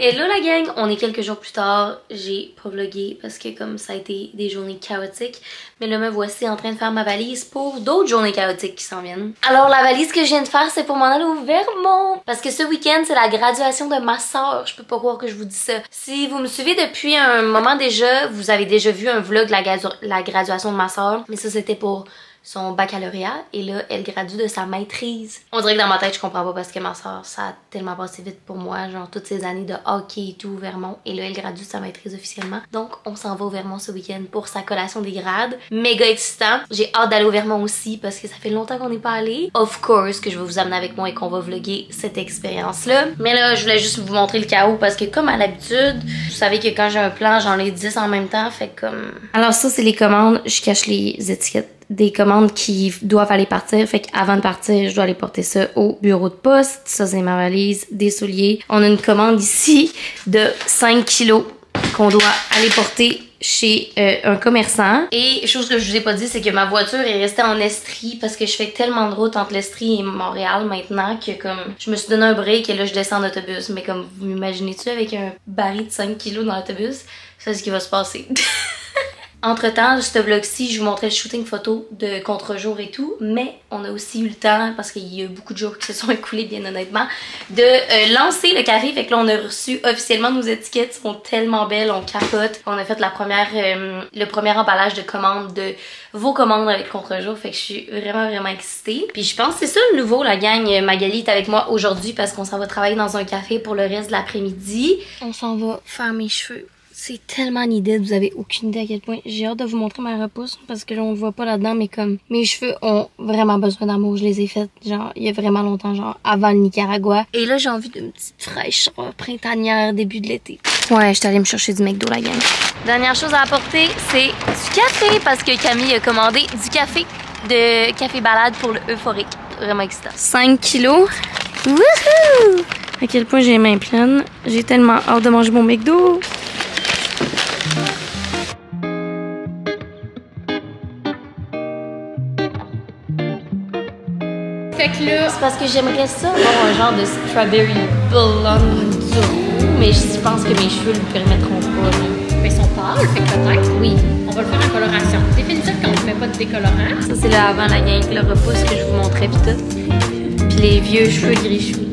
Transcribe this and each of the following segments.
Hello la gang, on est quelques jours plus tard, j'ai pas vlogué parce que comme ça a été des journées chaotiques, mais là me voici en train de faire ma valise pour d'autres journées chaotiques qui s'en viennent. Alors la valise que je viens de faire c'est pour m'en aller au Vermont parce que ce week-end c'est la graduation de ma soeur, je peux pas croire que je vous dis ça. Si vous me suivez depuis un moment déjà, vous avez déjà vu un vlog de la graduation de ma soeur, mais ça c'était pour son baccalauréat et là elle gradue de sa maîtrise. On dirait que dans ma tête je comprends pas parce que ma soeur ça a tellement passé vite pour moi, genre toutes ces années de hockey et tout au Vermont, et là elle gradue de sa maîtrise officiellement. Donc on s'en va au Vermont ce week-end pour sa collation des grades. Méga excitant. J'ai hâte d'aller au Vermont aussi parce que ça fait longtemps qu'on n'est pas allé. Of course que je vais vous amener avec moi et qu'on va vlogger cette expérience là. Mais là je voulais juste vous montrer le chaos parce que comme à l'habitude, vous savez que quand j'ai un plan j'en ai 10 en même temps, fait comme... Alors ça c'est les commandes, je cache les étiquettes des commandes qui doivent aller partir. Fait qu'avant de partir, je dois aller porter ça au bureau de poste. Ça, c'est ma valise, des souliers. On a une commande ici de 5 kilos qu'on doit aller porter chez un commerçant. Et chose que je vous ai pas dit, c'est que ma voiture est restée en Estrie parce que je fais tellement de route entre l'Estrie et Montréal maintenant que comme je me suis donné un break et là je descends en autobus. Mais comme vous m'imaginez-tu avec un baril de 5 kilos dans l'autobus, c'est ce qui va se passer. Entre-temps, ce vlog-ci, je vous montrais le shooting photo de contre-jour et tout, mais on a aussi eu le temps, parce qu'il y a beaucoup de jours qui se sont écoulés, bien honnêtement, de lancer le café. Fait que là, on a reçu officiellement nos étiquettes, sont tellement belles, on capote. On a fait le premier emballage de commandes de vos commandes avec contre-jour, fait que je suis vraiment excitée. Puis je pense que c'est ça le nouveau, la gang. Magali est avec moi aujourd'hui parce qu'on s'en va travailler dans un café pour le reste de l'après-midi. On s'en va faire mes cheveux. C'est tellement needed, vous avez aucune idée à quel point. J'ai hâte de vous montrer ma repousse parce que là on le voit pas là-dedans, mais comme mes cheveux ont vraiment besoin d'amour. Je les ai faits genre il y a vraiment longtemps, genre avant le Nicaragua. Et là j'ai envie d'une petite fraîcheur printanière début de l'été. Ouais, je suis allée me chercher du McDo la gang. Dernière chose à apporter, c'est du café parce que Camille a commandé du café de café balade pour le euphorique. Vraiment excitant. 5 kilos. Wouhou! À quel point j'ai les mains pleines. J'ai tellement hâte de manger mon McDo. C'est parce que j'aimerais ça avoir un genre de strawberry blonde, mais je pense que mes cheveux le permettront pas. Mais ils sont pâles, fait que peut-être. Oui. On va le faire en coloration. Définitif qu'on ne fait pas de décolorant. Ça c'est là avant la gang, le repousse que je vous montrais pis tout. Puis les vieux cheveux gris cheveux.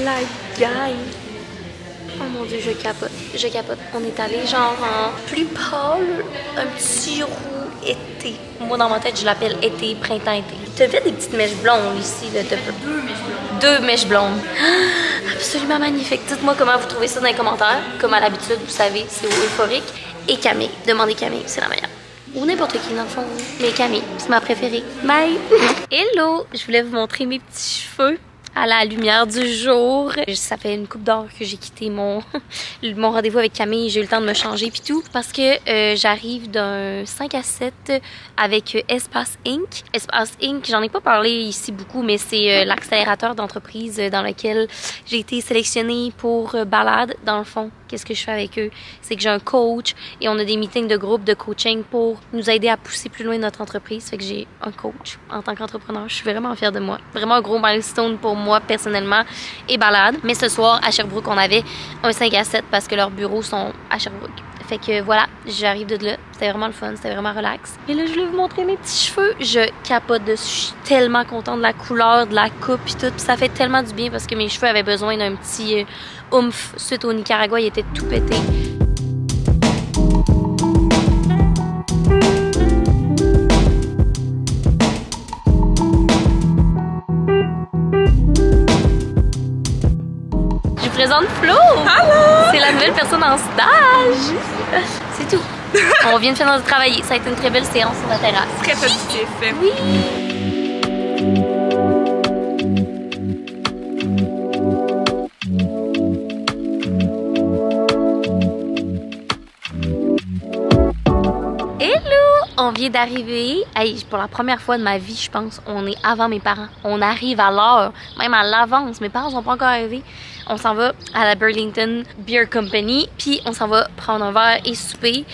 La gang. Oh mon dieu, je capote. On est allé genre en plus pâle, un petit roux été. Moi dans ma tête, je l'appelle été, printemps-été. T'as fait des petites mèches blondes ici, là. Deux mèches blondes. Absolument magnifique. Dites-moi comment vous trouvez ça dans les commentaires. Comme à l'habitude, vous savez, c'est au euphorique. Et Camille, demandez Camille, c'est la meilleure. Ou n'importe qui dans le fond. Mais Camille, c'est ma préférée. Bye! Hello! Je voulais vous montrer mes petits cheveux à la lumière du jour. Ça fait une couple d'heures que j'ai quitté mon rendez-vous avec Camille. J'ai eu le temps de me changer puis tout parce que j'arrive d'un 5 à 7 avec Espace Inc. Espace Inc, j'en ai pas parlé ici beaucoup, mais c'est l'accélérateur d'entreprise dans lequel j'ai été sélectionnée pour balade. Dans le fond, qu'est-ce que je fais avec eux? C'est que j'ai un coach et on a des meetings de groupe de coaching pour nous aider à pousser plus loin notre entreprise. Fait que j'ai un coach en tant qu'entrepreneur. Je suis vraiment fière de moi. Vraiment un gros milestone pour moi personnellement et balade. Mais ce soir à Sherbrooke, on avait un 5 à 7 parce que leurs bureaux sont à Sherbrooke. Fait que voilà, j'arrive de là. C'était vraiment le fun, c'était vraiment relax. Et là, je voulais vous montrer mes petits cheveux. Je capote dessus. Je suis tellement contente de la couleur, de la coupe et tout. Puis ça fait tellement du bien parce que mes cheveux avaient besoin d'un petit oomph. Suite au Nicaragua, ils étaient tout pétés. Je vous présente Flo! Allô! C'est la nouvelle personne en stage! C'est tout. On vient de finir de travailler. Ça a été une très belle séance sur la terrasse. Très positif. Oui! on vient d'arriver. Hey, pour la première fois de ma vie, je pense, on est avant mes parents. On arrive à l'heure, même à l'avance. Mes parents sont pas encore arrivés. On s'en va à la Burlington Beer Company, puis on s'en va prendre un verre et souper,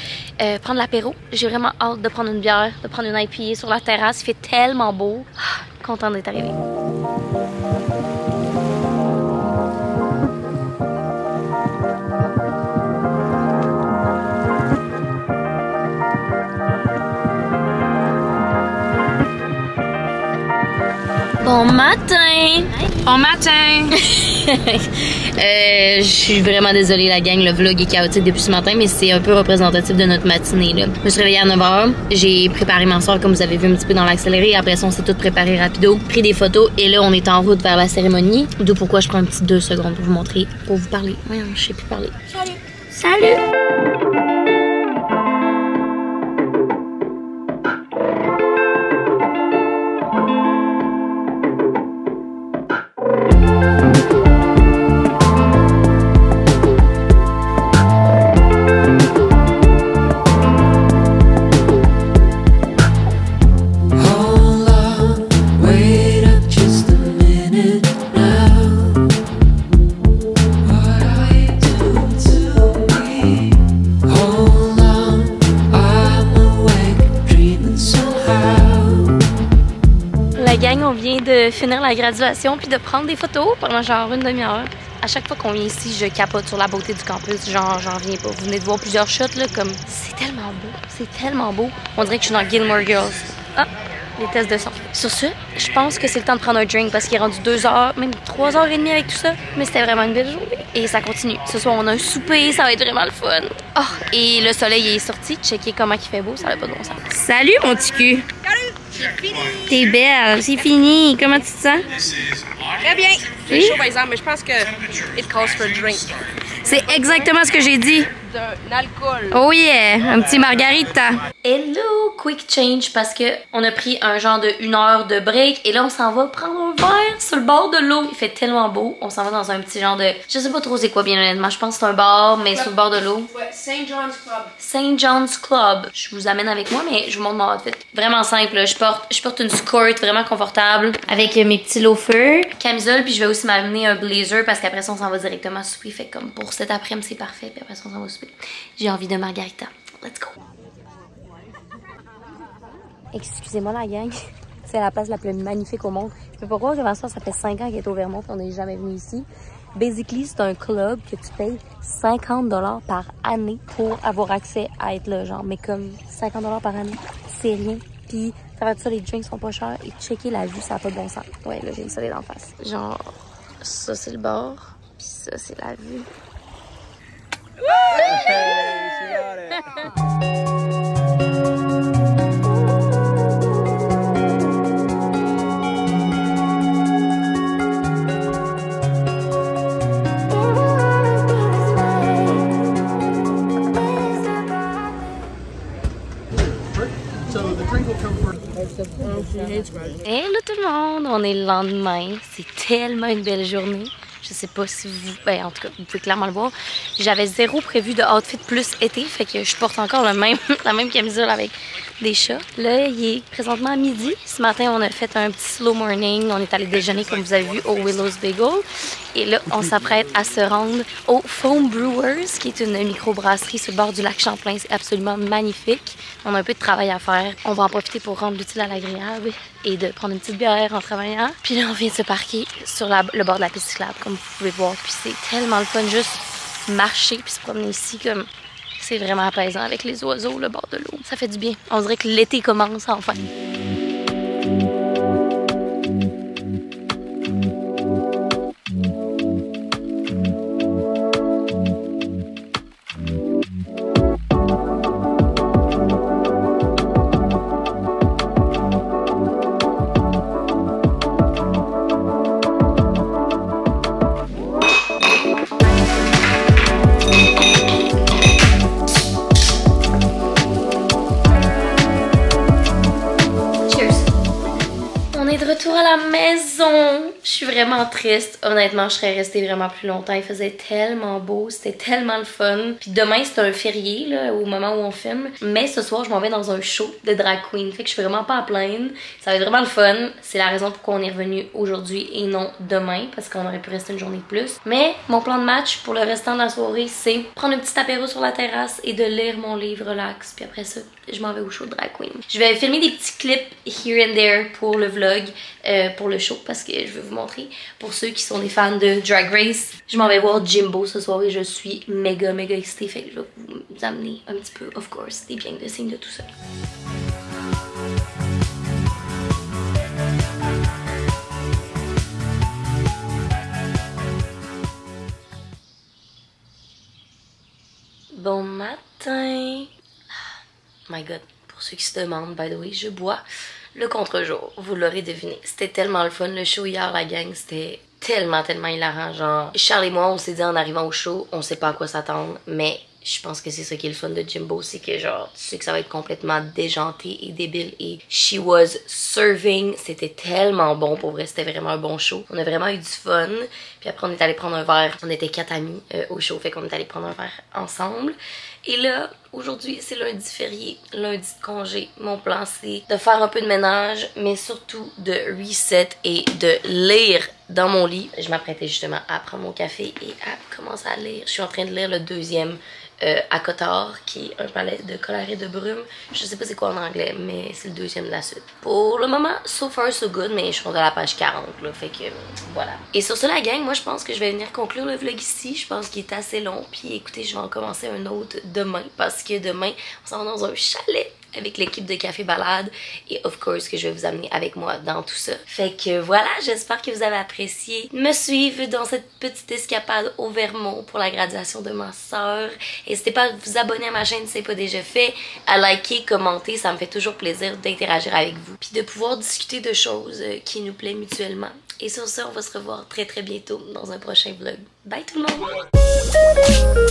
prendre l'apéro. J'ai vraiment hâte de prendre une bière, de prendre une IPA sur la terrasse. Il fait tellement beau. Contente d'être arrivée. Bon matin! Bon matin! Je suis vraiment désolée, la gang. Le vlog est chaotique depuis ce matin, mais c'est un peu représentatif de notre matinée, là. Je me suis réveillée à 9h. J'ai préparé ma soeur, comme vous avez vu un petit peu dans l'accéléré. Après ça, on s'est tout préparé rapido, pris des photos. Et là, on est en route vers la cérémonie. D'où pourquoi je prends un petit 2 secondes pour vous montrer, pour vous parler. Voyons, je sais plus parler. Salut! Salut! On vient de finir la graduation puis de prendre des photos pendant genre une demi-heure. À chaque fois qu'on vient ici, je capote sur la beauté du campus. Genre, j'en viens pas. Vous venez de voir plusieurs shots, là, comme... C'est tellement beau. C'est tellement beau. On dirait que je suis dans Gilmore Girls. Ah, les tests de son. Sur ce, je pense que c'est le temps de prendre un drink parce qu'il est rendu 2h, même 3h30 avec tout ça. Mais c'était vraiment une belle journée. Et ça continue. Ce soir, on a un souper. Ça va être vraiment le fun. Oh, et le soleil est sorti. Checker comment il fait beau. Ça n'a pas de bon sens. Salut, mon petit cul. Salut! C'est fini! T'es belle. C'est fini. Comment tu te sens? Très bien. J'ai chaud par exemple, mais je pense que it calls for a drink. C'est exactement ce que j'ai dit. D'un alcool. Oh yeah, un petit margarita. Hello, quick change parce que on a pris un genre de 1 heure de break et là on s'en va prendre un verre sur le bord de l'eau. Il fait tellement beau. On s'en va dans un petit genre de, je sais pas trop c'est quoi bien honnêtement. Je pense que c'est un bar mais sur le bord de l'eau. Ouais, St. John's Club. St. John's Club. Je vous amène avec moi mais je vous montre mon outfit. Vraiment simple. Là. Je porte une skirt vraiment confortable avec mes petits loafers, camisole puis je vais aussi m'amener un blazer parce qu'après ça on s'en va directement souper. Fait comme pour cet après-midi c'est parfait puis après ça on s'en va souper. J'ai envie de margarita. Let's go. Excusez-moi la gang, c'est la place la plus magnifique au monde. Je peux pas croire que ça fait 5 ans qu'elle est au Vermont et on n'est jamais venu ici. Basically, c'est un club que tu payes 50$ par année pour avoir accès à être là, genre. Mais comme 50$ par année, c'est rien. Puis, travers ça, les drinks sont pas chers et checker la vue, ça n'a pas de bon sens. Ouais, là, j'ai le soleil d'en face. Genre, ça c'est le bord, puis ça c'est la vue. Hey, she got it. Hello tout le monde, on est le lendemain, c'est tellement une belle journée. Je sais pas si vous... Ben, en tout cas, vous pouvez clairement le voir. J'avais zéro prévu de outfit plus été, fait que je porte encore la même camisole avec des chats. Là, il est présentement à midi. Ce matin, on a fait un petit slow morning. On est allé déjeuner, comme vous avez vu, au Willow's Bagel. Et là, on s'apprête à se rendre au Foam Brewers, qui est une microbrasserie sur le bord du lac Champlain. C'est absolument magnifique. On a un peu de travail à faire. On va en profiter pour rendre l'utile à l'agréable et de prendre une petite bière en travaillant. Puis là, on vient de se parquer sur le bord de la piste cyclable, comme vous pouvez voir. Puis c'est tellement le fun, juste marcher puis se promener ici, comme c'est vraiment apaisant avec les oiseaux, le bord de l'eau. Ça fait du bien. On dirait que l'été commence enfin. maison. Je suis vraiment triste. Honnêtement, je serais restée vraiment plus longtemps. Il faisait tellement beau, c'était tellement le fun. Puis demain, c'est un férié là, au moment où on filme. Mais ce soir, je m'en vais dans un show de drag queen. Fait que je suis vraiment pas à plaindre. Ça va être vraiment le fun. C'est la raison pourquoi on est revenu aujourd'hui et non demain, parce qu'on aurait pu rester une journée de plus. Mais mon plan de match pour le restant de la soirée, c'est prendre un petit apéro sur la terrasse et de lire mon livre relax. Puis après ça, je m'en vais au show de drag queen. Je vais filmer des petits clips here and there pour le vlog, pour le show, parce que je vais vous montrer. Pour ceux qui sont des fans de Drag Race, je m'en vais voir Jimbo ce soir et je suis méga excitée. Fait que je vais vous amener un petit peu, of course, des behind the scenes de tout ça. Bon matin. My god, pour ceux qui se demandent, by the way, je bois le contre-jour. Vous l'aurez deviné. C'était tellement le fun, le show hier, la gang, c'était tellement hilarant. Genre, Charles et moi, on s'est dit en arrivant au show, on sait pas à quoi s'attendre, mais je pense que c'est ça qui est le fun de Jimbo, c'est que genre, tu sais que ça va être complètement déjanté et débile, et she was serving, c'était tellement bon, pour vrai, c'était vraiment un bon show. On a vraiment eu du fun, puis après on est allé prendre un verre, on était 4 amis au show, fait qu'on est allé prendre un verre ensemble. Et là, aujourd'hui, c'est lundi férié, lundi de congé. Mon plan, c'est de faire un peu de ménage, mais surtout de reset et de lire dans mon lit. Je m'apprêtais justement à prendre mon café et à commencer à lire. Je suis en train de lire le deuxième à Cotard, qui est un palais de colère et de brume. Je sais pas c'est quoi en anglais, mais c'est le deuxième de la suite. Pour le moment, so far so good, mais je suis rendue à la page 40, là, fait que voilà. Et sur ce, la gang, moi je pense que je vais venir conclure le vlog ici. Je pense qu'il est assez long, puis écoutez, je vais en commencer un autre demain, parce que demain, on s'en va dans un chalet avec l'équipe de Café Balade et of course que je vais vous amener avec moi dans tout ça. Fait que voilà, j'espère que vous avez apprécié me suivre dans cette petite escapade au Vermont pour la graduation de ma soeur. N'hésitez pas à vous abonner à ma chaîne si ce n'est pas déjà fait, à liker, commenter, ça me fait toujours plaisir d'interagir avec vous, puis de pouvoir discuter de choses qui nous plaisent mutuellement. Et sur ça, on va se revoir très bientôt dans un prochain vlog. Bye tout le monde!